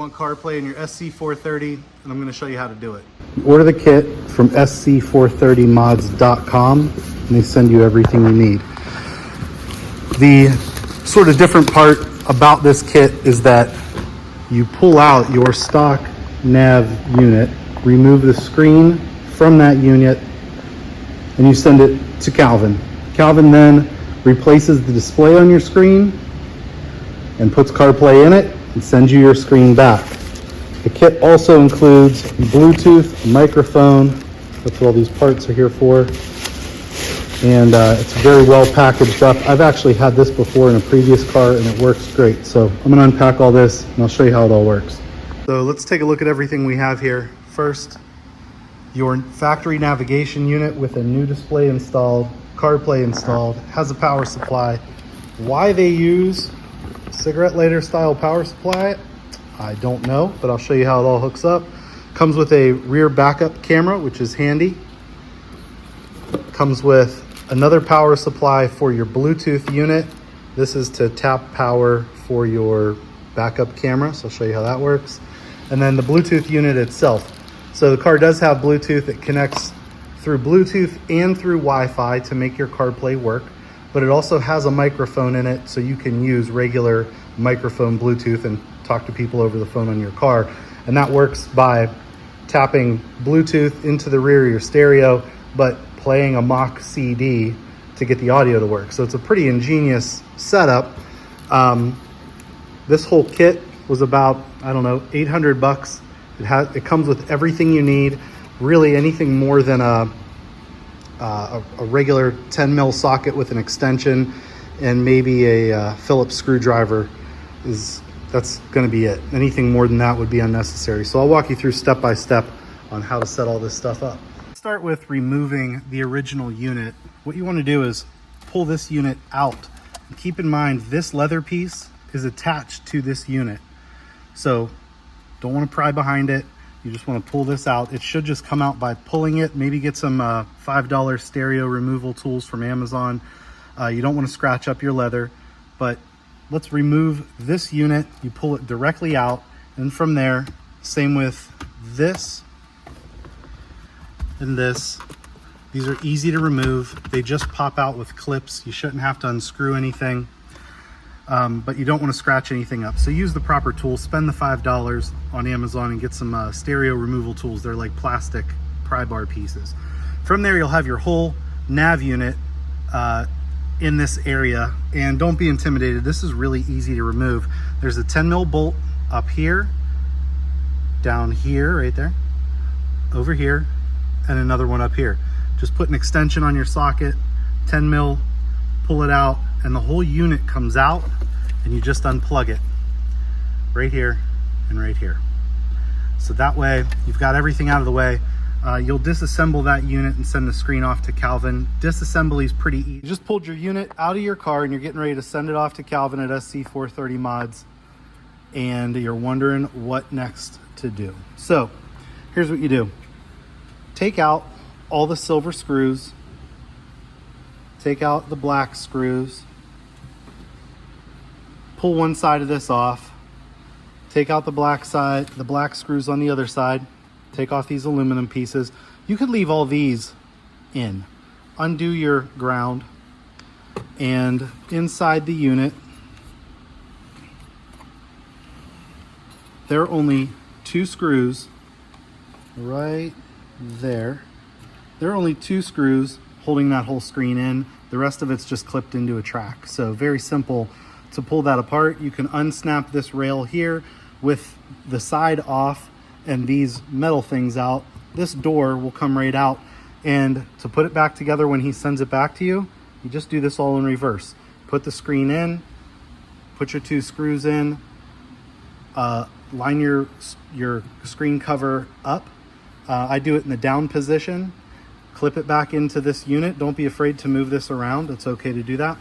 Want CarPlay in your SC430, and I'm going to show you how to do it. Order the kit from SC430mods.com, and they send you everything you need. The sort of different part about this kit is that you pull out your stock nav unit, remove the screen from that unit, and you send it to Calvin. Calvin then replaces the display on your screen and puts CarPlay in it and sends you your screen back. The kit also includes Bluetooth, microphone. That's what all these parts are here for. And it's very well packaged up. I've actually had this before in a previous car and it works great. So I'm gonna unpack all this and I'll show you how it all works. So let's take a look at everything we have here. First, your factory navigation unit with a new display installed, CarPlay installed, has a power supply. Why they use cigarette lighter style power supply, I don't know, but I'll show you how it all hooks up. Comes with a rear backup camera, which is handy. Comes with another power supply for your Bluetooth unit. This is to tap power for your backup camera, so I'll show you how that works. And then the Bluetooth unit itself. So the car does have Bluetooth. It connects through Bluetooth and through Wi-Fi to make your CarPlay work. But it also has a microphone in it, so you can use regular microphone Bluetooth and talk to people over the phone on your car. And that works by tapping Bluetooth into the rear of your stereo, but playing a mock CD to get the audio to work. So it's a pretty ingenious setup. This whole kit was about, I don't know, 800 bucks. It comes with everything you need. Really anything more than a regular 10 mil socket with an extension and maybe a Phillips screwdriver that's going to be it. Anything more than that would be unnecessary. So I'll walk you through step by step on how to set all this stuff up. Let's start with removing the original unit. What you want to do is pull this unit out. And keep in mind, this leather piece is attached to this unit. So don't want to pry behind it. You just want to pull this out. It should just come out by pulling it. Maybe get some $5 stereo removal tools from Amazon. You don't want to scratch up your leather, but let's remove this unit. You pull it directly out, and from there, same with this and this. These are easy to remove. They just pop out with clips. You shouldn't have to unscrew anything. But you don't want to scratch anything up. So use the proper tools, spend the $5 on Amazon and get some stereo removal tools. They're like plastic pry bar pieces. From there, you'll have your whole nav unit in this area. And don't be intimidated. This is really easy to remove. There's a 10 mil bolt up here, down here, right there, over here, and another one up here. Just put an extension on your socket, 10 mil, pull it out, and the whole unit comes out, and you just unplug it right here and right here. So that way you've got everything out of the way. You'll disassemble that unit and send the screen off to Calvin. Disassembly is pretty easy. You just pulled your unit out of your car and you're getting ready to send it off to Calvin at SC430 Mods, and you're wondering what next to do. So here's what you do. Take out all the silver screws, take out the black screws, pull one side of this off, take out the black side, the black screws on the other side, take off these aluminum pieces. You could leave all these in. Undo your ground, and inside the unit, there are only 2 screws right there. There are only 2 screws holding that whole screen in. The rest of it's just clipped into a track. So very simple to pull that apart. You can unsnap this rail here with the side off and these metal things out. This door will come right out, and to put it back together when he sends it back to you, you just do this all in reverse. Put the screen in, put your 2 screws in, line your screen cover up. I do it in the down position. Clip it back into this unit. Don't be afraid to move this around. It's okay to do that.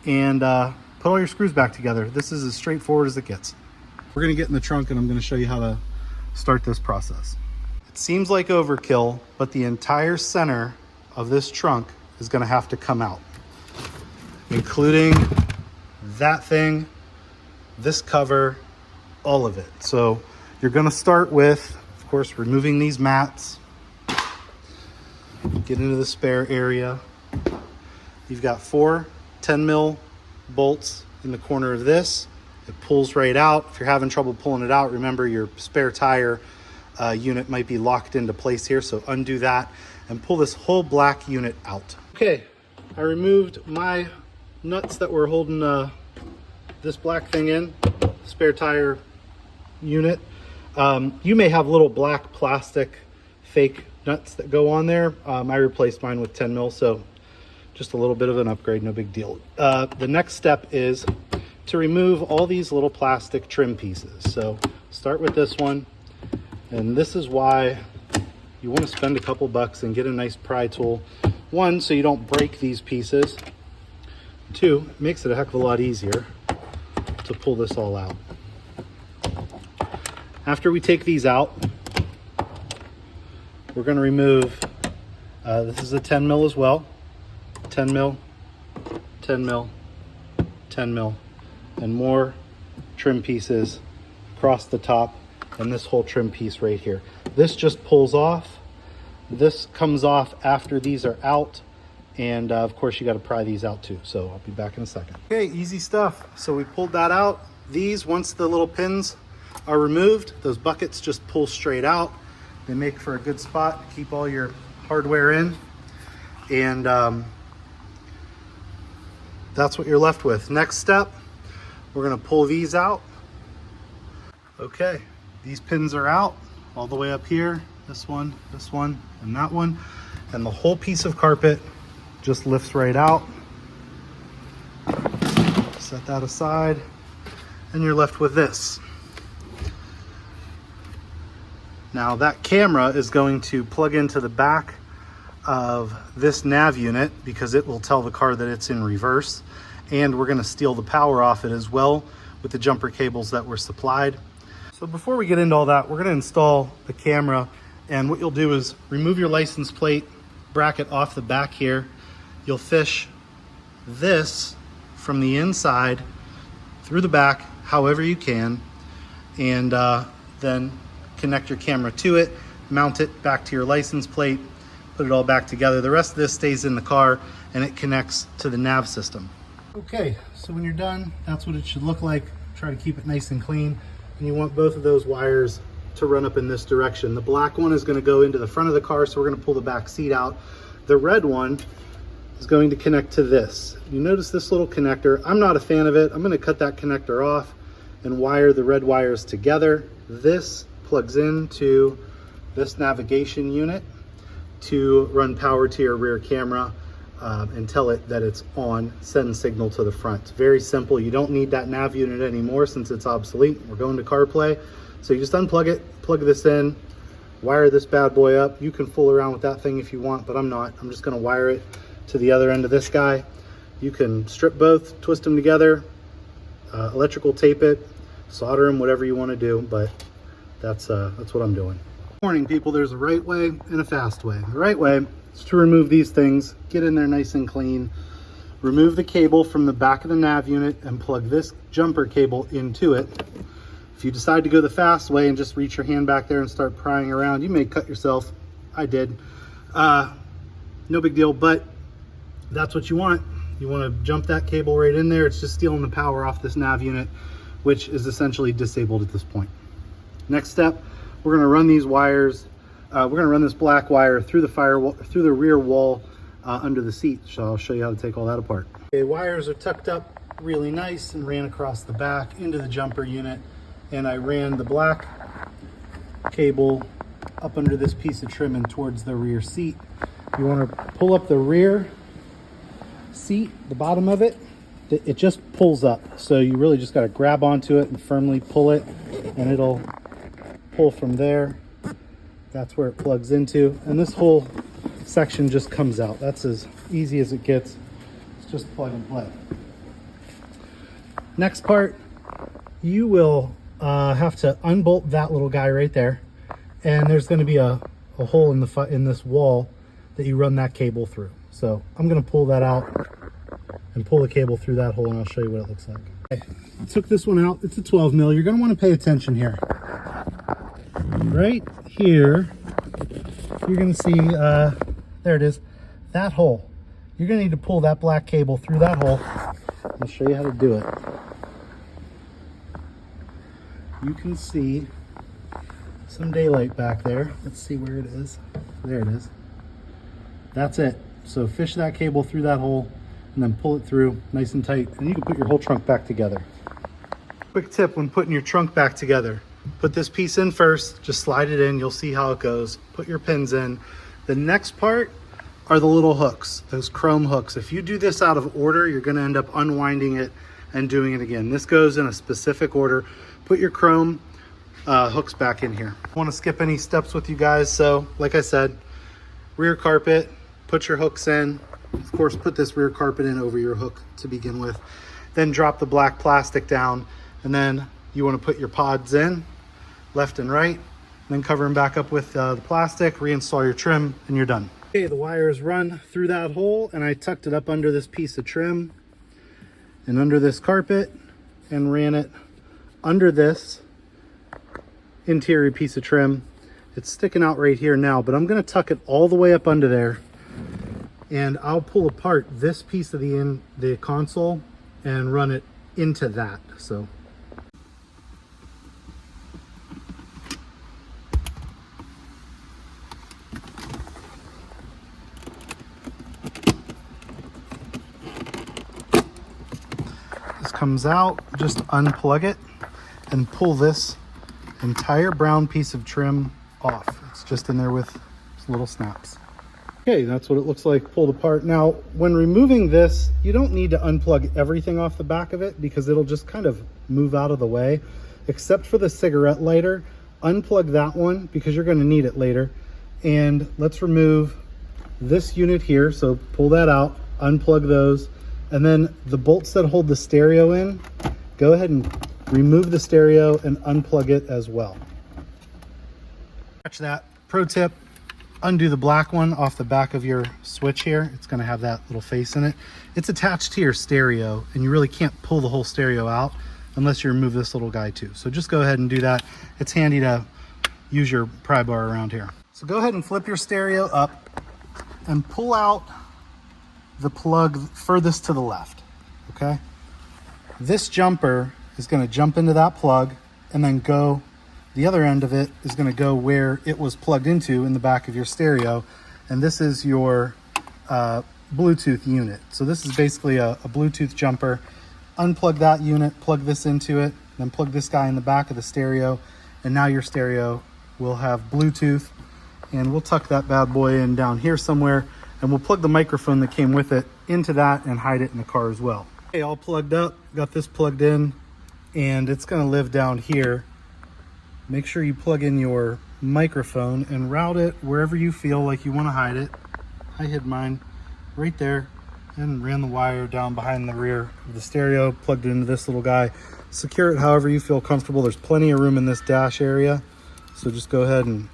And put all your screws back together. This is as straightforward as it gets. We're gonna get in the trunk and I'm gonna show you how to start this process. It seems like overkill, but the entire center of this trunk is gonna have to come out, including that thing, this cover, all of it. So you're going to start with, of course, removing these mats. Get into the spare area. You've got 4 10mm bolts in the corner of this. It pulls right out. If you're having trouble pulling it out, remember your spare tire unit might be locked into place here, so undo that and pull this whole black unit out. Okay, I removed my nuts that were holding this black thing in, spare tire unit. You may have little black plastic fake nuts that go on there. I replaced mine with 10mm, so just a little bit of an upgrade, no big deal. The next step is to remove all these little plastic trim pieces. So start with this one, and this is why you want to spend a couple bucks and get a nice pry tool. 1, so you don't break these pieces. 2, it makes it a heck of a lot easier to pull this all out. After we take these out, we're going to remove, this is a 10mm as well, 10mm, 10mm, 10mm, and more trim pieces across the top, and this whole trim piece right here. This just pulls off. This comes off after these are out, and of course you got to pry these out too, so I'll be back in a second. Okay, easy stuff. So we pulled that out. These, once the little pins are removed, those buckets just pull straight out. They make for a good spot to keep all your hardware in, and that's what you're left with. Next step, we're going to pull these out. Okay, these pins are out all the way up here. This one, and that one, and the whole piece of carpet just lifts right out. Set that aside, and you're left with this. Now that camera is going to plug into the back of this nav unit because it will tell the car that it's in reverse, and we're going to steal the power off it as well with the jumper cables that were supplied. So before we get into all that, we're going to install the camera, and what you'll do is remove your license plate bracket off the back here. You'll fish this from the inside through the back however you can, and then connect your camera to it, mount it back to your license plate, put it all back together. The rest of this stays in the car and it connects to the nav system. Okay, so when you're done, that's what it should look like. Try to keep it nice and clean. And you want both of those wires to run up in this direction. The black one is going to go into the front of the car, so we're going to pull the back seat out. The red one is going to connect to this. You notice this little connector. I'm not a fan of it. I'm going to cut that connector off and wire the red wires together. This plugs into this navigation unit to run power to your rear camera and tell it that it's on, send signal to the front. It's very simple. You don't need that nav unit anymore since it's obsolete. We're going to CarPlay. So you just unplug it, plug this in, wire this bad boy up. You can fool around with that thing if you want, but I'm not. I'm just going to wire it to the other end of this guy. You can strip both, twist them together, electrical tape it, solder them, whatever you want to do, but that's what I'm doing. Warning people, there's a right way and a fast way. The right way is to remove these things, get in there nice and clean, remove the cable from the back of the nav unit and plug this jumper cable into it. If you decide to go the fast way and just reach your hand back there and start prying around, you may cut yourself. I did. No big deal, but that's what you want. You want to jump that cable right in there. It's just stealing the power off this nav unit, which is essentially disabled at this point. Next step, we're going to run these wires. We're going to run this black wire through the rear wall under the seat. So I'll show you how to take all that apart. Okay, wires are tucked up really nice and ran across the back into the jumper unit, and I ran the black cable up under this piece of trim and towards the rear seat. You want to pull up the rear seat, the bottom of it. It just pulls up, so you really just got to grab onto it and firmly pull it, and it'll pull from there. That's where it plugs into, and this whole section just comes out. That's as easy as it gets. It's just plug and play. Next part, you will have to unbolt that little guy right there, and there's going to be a hole in this wall that you run that cable through. So I'm going to pull that out and pull the cable through that hole, and I'll show you what it looks like. Took this one out. It's a 12 mil. You're going to want to pay attention here. Right here, you're going to see, there it is, that hole. You're going to need to pull that black cable through that hole. I'll show you how to do it. You can see some daylight back there. Let's see where it is. There it is. That's it. So fish that cable through that hole and then pull it through nice and tight, and you can put your whole trunk back together. Quick tip when putting your trunk back together: put this piece in first, just slide it in, you'll see how it goes. Put your pins in. The next part are the little hooks, those chrome hooks. If you do this out of order, you're going to end up unwinding it and doing it again. This goes in a specific order. Put your chrome hooks back in here. I want to skip any steps with you guys, so like I said, rear carpet, put your hooks in. Of course, put this rear carpet in over your hook to begin with. Then drop the black plastic down, and then you want to put your pods in, left and right, and then cover them back up with the plastic, reinstall your trim, and you're done. Okay, the wires run through that hole, and I tucked it up under this piece of trim and under this carpet and ran it under this interior piece of trim. It's sticking out right here now, but I'm going to tuck it all the way up under there, and I'll pull apart this piece of the console and run it into that. So this comes out, just unplug it and pull this entire brown piece of trim off. It's just in there with little snaps. Okay, that's what it looks like pulled apart. Now, when removing this, you don't need to unplug everything off the back of it because it'll just kind of move out of the way, except for the cigarette lighter. Unplug that one because you're going to need it later. And let's remove this unit here. So pull that out, unplug those, and then the bolts that hold the stereo in, go ahead and remove the stereo and unplug it as well. Watch that. Pro tip: undo the black one off the back of your switch here. It's going to have that little face in it. It's attached to your stereo, and you really can't pull the whole stereo out unless you remove this little guy too. So just go ahead and do that. It's handy to use your pry bar around here. So go ahead and flip your stereo up and pull out the plug furthest to the left, okay? This jumper is going to jump into that plug, and then the other end of it is going to go where it was plugged into in the back of your stereo. And this is your Bluetooth unit. So this is basically a Bluetooth jumper. Unplug that unit, plug this into it, then plug this guy in the back of the stereo, and now your stereo will have Bluetooth. And we'll tuck that bad boy in down here somewhere, and we'll plug the microphone that came with it into that and hide it in the car as well. Okay, all plugged up, got this plugged in, and it's going to live down here. Make sure you plug in your microphone and route it wherever you feel like you want to hide it. I hid mine right there and ran the wire down behind the rear of the stereo, plugged it into this little guy. Secure it however you feel comfortable. There's plenty of room in this dash area, so just go ahead and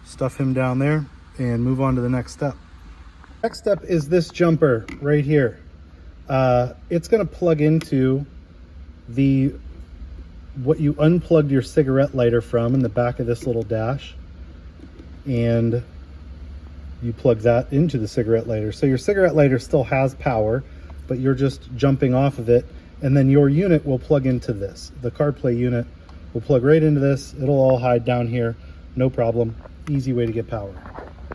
stuff him down there and move on to the next step. Next step is this jumper right here. It's going to plug into what you unplugged your cigarette lighter from in the back of this little dash, and you plug that into the cigarette lighter. So your cigarette lighter still has power, but you're just jumping off of it, and then your unit will plug into this. The Carplay unit will plug right into this. It'll all hide down here, no problem. Easy way to get power.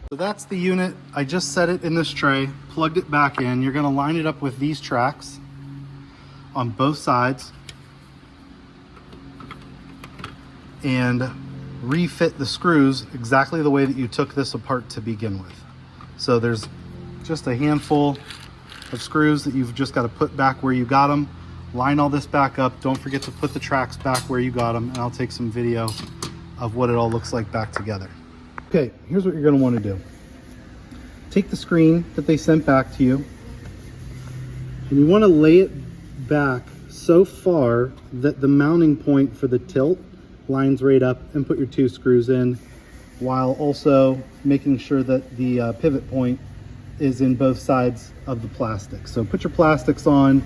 So that's the unit. I just set it in this tray, plugged it back in. You're going to line it up with these tracks on both sides and refit the screws exactly the way that you took this apart to begin with. So there's just a handful of screws that you've just got to put back where you got them. Line all this back up. Don't forget to put the tracks back where you got them, and I'll take some video of what it all looks like back together. Okay, here's what you're going to want to do. Take the screen that they sent back to you, and you want to lay it back so far that the mounting point for the tilt lines right up, and put your two screws in, while also making sure that the pivot point is in both sides of the plastic. So put your plastics on,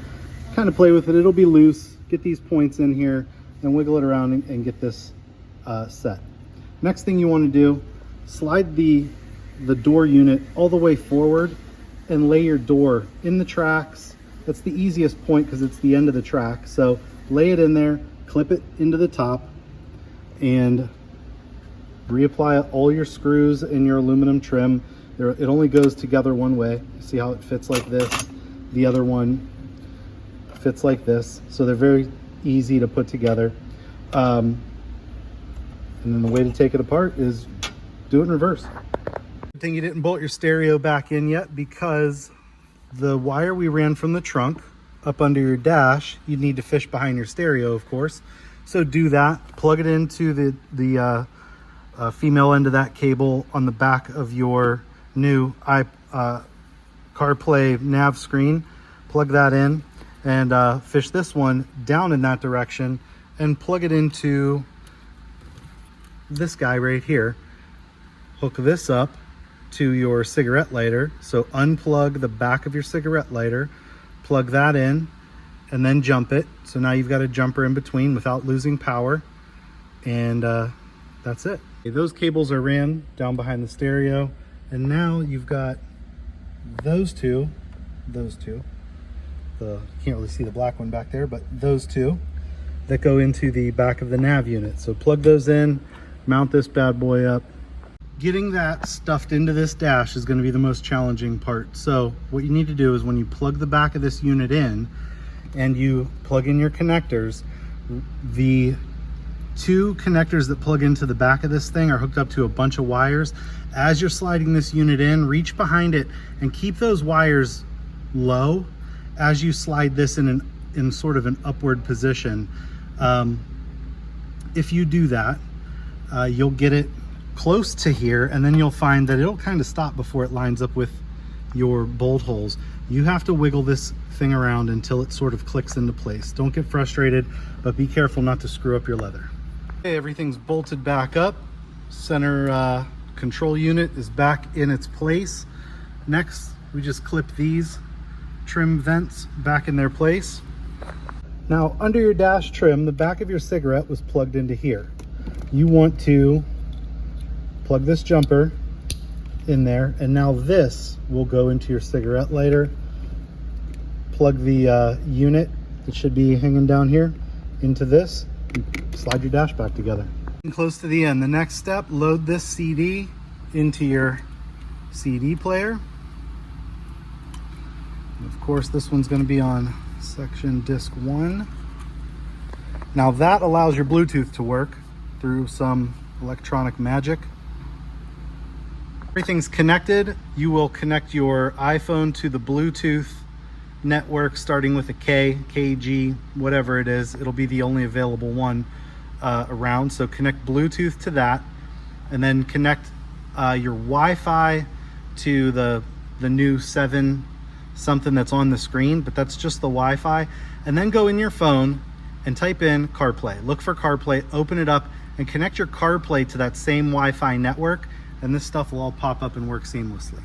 kind of play with it. It'll be loose. get these points in here and wiggle it around and get this set. Next thing you want to do, slide the door unit all the way forward and lay your door in the tracks. That's the easiest point because it's the end of the track. So lay it in there, clip it into the top, and reapply all your screws and your aluminum trim. It only goes together one way. See how it fits like this? The other one fits like this. So they're very easy to put together. And then the way to take it apart is do it in reverse. Good thing you didn't bolt your stereo back in yet, because the wire we ran from the trunk up under your dash, you'd need to fish behind your stereo, of course. So do that, plug it into the female end of that cable on the back of your new CarPlay nav screen. Plug that in and fish this one down in that direction and plug it into this guy right here. Hook this up to your cigarette lighter. So unplug the back of your cigarette lighter, plug that in, and then jump it. So now you've got a jumper in between without losing power. And that's it. Okay, those cables are ran down behind the stereo. And now you've got those two. You can't really see the black one back there, but those two that go into the back of the nav unit. So plug those in, mount this bad boy up. Getting that stuffed into this dash is going to be the most challenging part. So what you need to do is when you plug the back of this unit in and you plug in your connectors, the two connectors that plug into the back of this thing are hooked up to a bunch of wires. As you're sliding this unit in, reach behind it and keep those wires low as you slide this in sort of an upward position. If you do that, you'll get it close to here, and then you'll find that it'll kind of stop before it lines up with your bolt holes. You have to wiggle this thing around until it sort of clicks into place. Don't get frustrated, but be careful not to screw up your leather. Okay, everything's bolted back up. Center control unit is back in its place. Next, we just clip these trim vents back in their place. Now, under your dash trim, the back of your cigarette was plugged into here. You want to plug this jumper in there, and now this will go into your cigarette lighter. Plug the unit that should be hanging down here into this, and slide your dash back together. Close to the end. The next step, load this CD into your CD player. And of course, this one's going to be on section disc 1. Now that allows your Bluetooth to work through some electronic magic. Everything's connected. You will connect your iPhone to the Bluetooth network starting with a K, KG, whatever it is. It'll be the only available one around. So connect Bluetooth to that, and then connect your Wi-Fi to the new 7 something that's on the screen, but that's just the Wi-Fi. And then go in your phone and type in CarPlay. Look for CarPlay, open it up, and connect your CarPlay to that same Wi-Fi network, and this stuff will all pop up and work seamlessly.